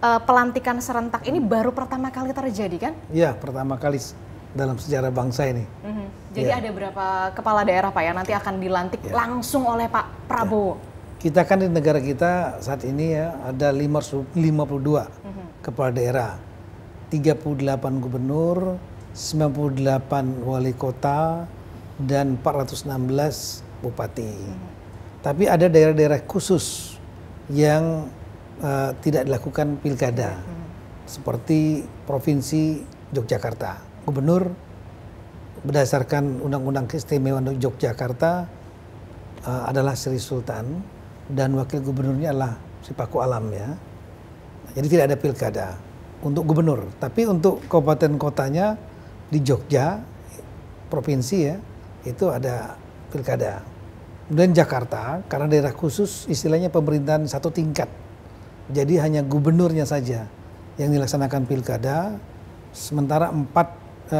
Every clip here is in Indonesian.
pelantikan serentak ini baru pertama kali terjadi kan? Iya, pertama kali dalam sejarah bangsa ini. Jadi ada berapa kepala daerah Pak ya nanti akan dilantik langsung oleh Pak Prabowo? Kita kan di negara kita saat ini ya ada 552 kepala daerah, 38 gubernur, 98 wali kota, dan 416 bupati. Tapi ada daerah-daerah khusus yang tidak dilakukan pilkada, seperti Provinsi Yogyakarta. Gubernur berdasarkan Undang-Undang Keistimewaan Yogyakarta adalah Sri Sultan dan wakil gubernurnya adalah si Paku Alam ya. Jadi tidak ada pilkada untuk gubernur, tapi untuk kabupaten kotanya di Jogja, provinsi ya, itu ada pilkada. Kemudian Jakarta, karena daerah khusus istilahnya pemerintahan satu tingkat. Jadi hanya gubernurnya saja yang dilaksanakan pilkada, sementara 5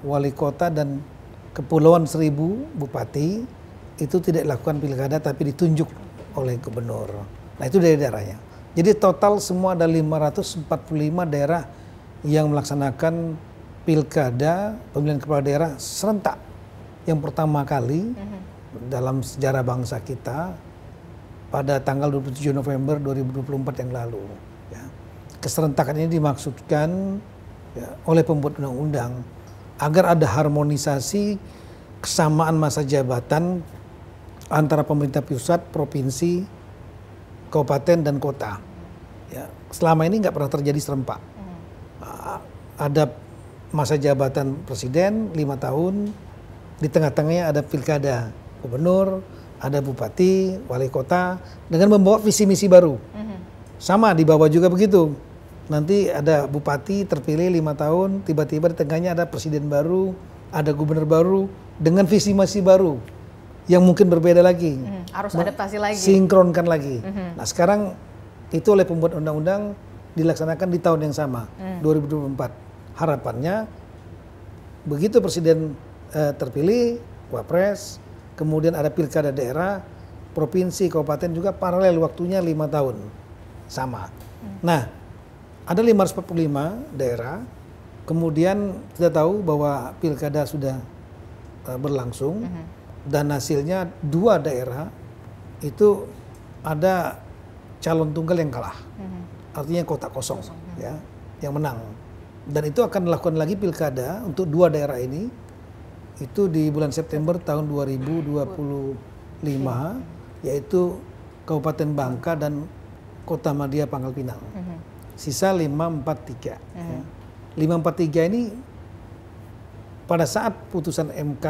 wali kota dan Kepulauan Seribu bupati itu tidak dilakukan pilkada tapi ditunjuk oleh gubernur. Nah itu dari daerahnya. Jadi total semua ada 545 daerah yang melaksanakan pilkada pemilihan kepala daerah serentak yang pertama kali dalam sejarah bangsa kita pada tanggal 27 November 2024 yang lalu. Ya. Keserentakan ini dimaksudkan ya, oleh pembuat undang-undang agar ada harmonisasi kesamaan masa jabatan antara pemerintah pusat, provinsi, kabupaten dan kota. Ya, selama ini nggak pernah terjadi serempak. Ada masa jabatan presiden 5 tahun, di tengah-tengahnya ada pilkada gubernur, ada bupati, wali kota, dengan membawa visi misi baru. Sama di bawah juga begitu. Nanti ada bupati terpilih 5 tahun, tiba-tiba di tengahnya ada presiden baru, ada gubernur baru, dengan visi misi baru. Yang mungkin berbeda lagi. Harus adaptasi lagi. Sinkronkan lagi. Nah sekarang itu oleh pembuat undang-undang dilaksanakan di tahun yang sama, 2024. Harapannya begitu presiden terpilih, wapres, kemudian ada pilkada daerah, provinsi, kabupaten juga paralel waktunya 5 tahun. Sama. Nah, ada 545 daerah, kemudian kita tahu bahwa pilkada sudah berlangsung, dan hasilnya 2 daerah itu ada calon tunggal yang kalah. Artinya kota kosong. Ya, yang menang. Dan itu akan dilakukan lagi pilkada untuk 2 daerah ini, itu di bulan September tahun 2025, yaitu Kabupaten Bangka dan Kota Madia Pangkal Pinang. Sisa 543. 543 ini pada saat putusan MK,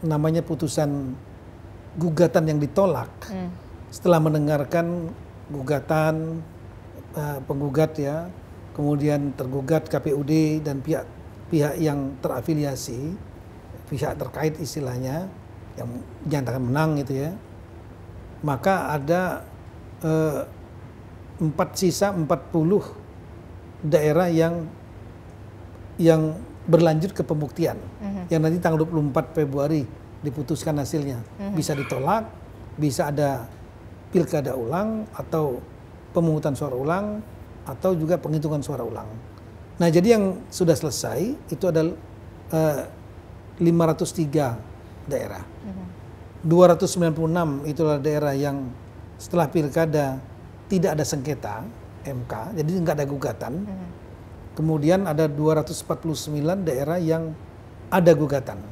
namanya putusan gugatan yang ditolak, setelah mendengarkan gugatan penggugat ya, kemudian tergugat KPUD dan pihak yang terafiliasi, pihak terkait istilahnya, yang dinyatakan menang gitu ya, maka ada sisa 40 daerah yang berlanjut ke pembuktian, yang nanti tanggal 24 Februari diputuskan hasilnya. Bisa ditolak, bisa ada pilkada ulang atau pemungutan suara ulang atau juga penghitungan suara ulang. Nah jadi yang sudah selesai itu ada 503 daerah. 296 itulah daerah yang setelah pilkada tidak ada sengketa MK, jadi nggak ada gugatan. Kemudian ada 249 daerah yang ada gugatan.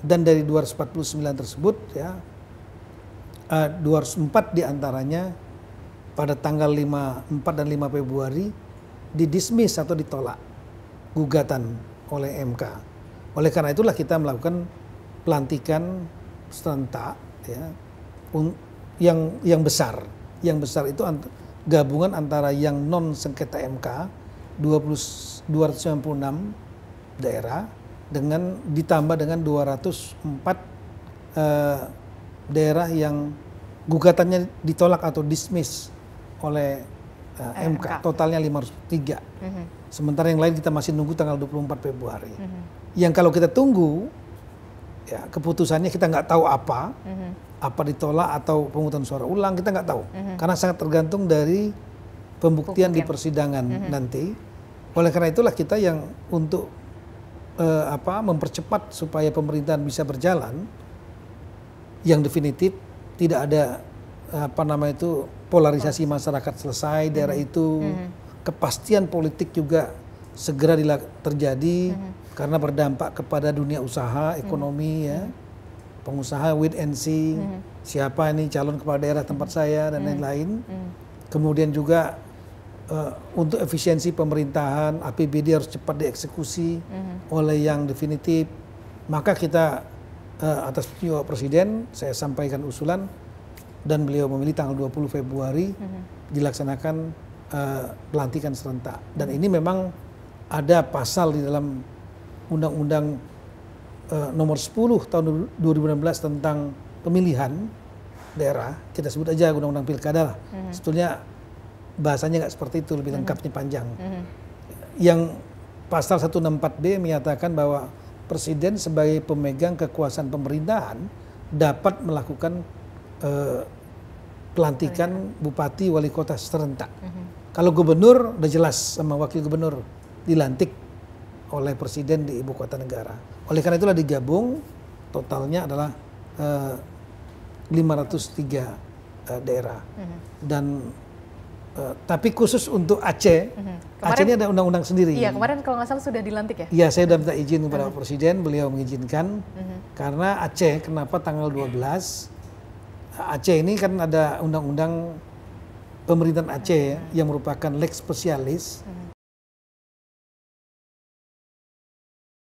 Dan dari 249 tersebut ya 204 diantaranya pada tanggal 4 dan 5 Februari didismiss atau ditolak gugatan oleh MK. Oleh karena itulah kita melakukan pelantikan serentak ya, yang besar. Yang besar itu gabungan antara yang non sengketa MK 296 daerah dengan ditambah dengan 204 daerah yang gugatannya ditolak atau dismiss oleh MK. Totalnya 503. Sementara yang lain kita masih nunggu tanggal 24 Februari. Yang kalau kita tunggu ya keputusannya kita nggak tahu apa ditolak atau pemungutan suara ulang, kita nggak tahu. Karena sangat tergantung dari pembuktian di persidangan nanti. Oleh karena itulah kita yang untuk mempercepat supaya pemerintahan bisa berjalan yang definitif, tidak ada polarisasi masyarakat selesai, daerah itu kepastian politik juga segera terjadi karena berdampak kepada dunia usaha, ekonomi ya, pengusaha wait and see, siapa ini calon kepala daerah tempat saya dan lain-lain. Kemudian juga untuk efisiensi pemerintahan, APBD harus cepat dieksekusi oleh yang definitif. Maka kita atas petunjuk Presiden, saya sampaikan usulan dan beliau memilih tanggal 20 Februari dilaksanakan pelantikan serentak. Dan ini memang ada pasal di dalam Undang-Undang nomor 10 tahun 2016 tentang pemilihan daerah, kita sebut aja Undang-Undang Pilkada lah. Sebetulnya bahasanya nggak seperti itu, lebih lengkapnya panjang. Yang pasal 164B menyatakan bahwa Presiden sebagai pemegang kekuasaan pemerintahan dapat melakukan pelantikan bupati wali kota serentak. Kalau gubernur udah jelas sama wakil gubernur dilantik oleh presiden di ibu kota negara. Oleh karena itulah digabung, totalnya adalah 503 daerah. Dan tapi khusus untuk Aceh, Aceh ini ada undang-undang sendiri. Iya, kemarin kalau nggak salah sudah dilantik ya? Iya, saya sudah minta izin kepada Presiden, beliau mengizinkan. Karena Aceh, kenapa tanggal 12? Aceh ini kan ada undang-undang pemerintahan Aceh yang merupakan lex spesialis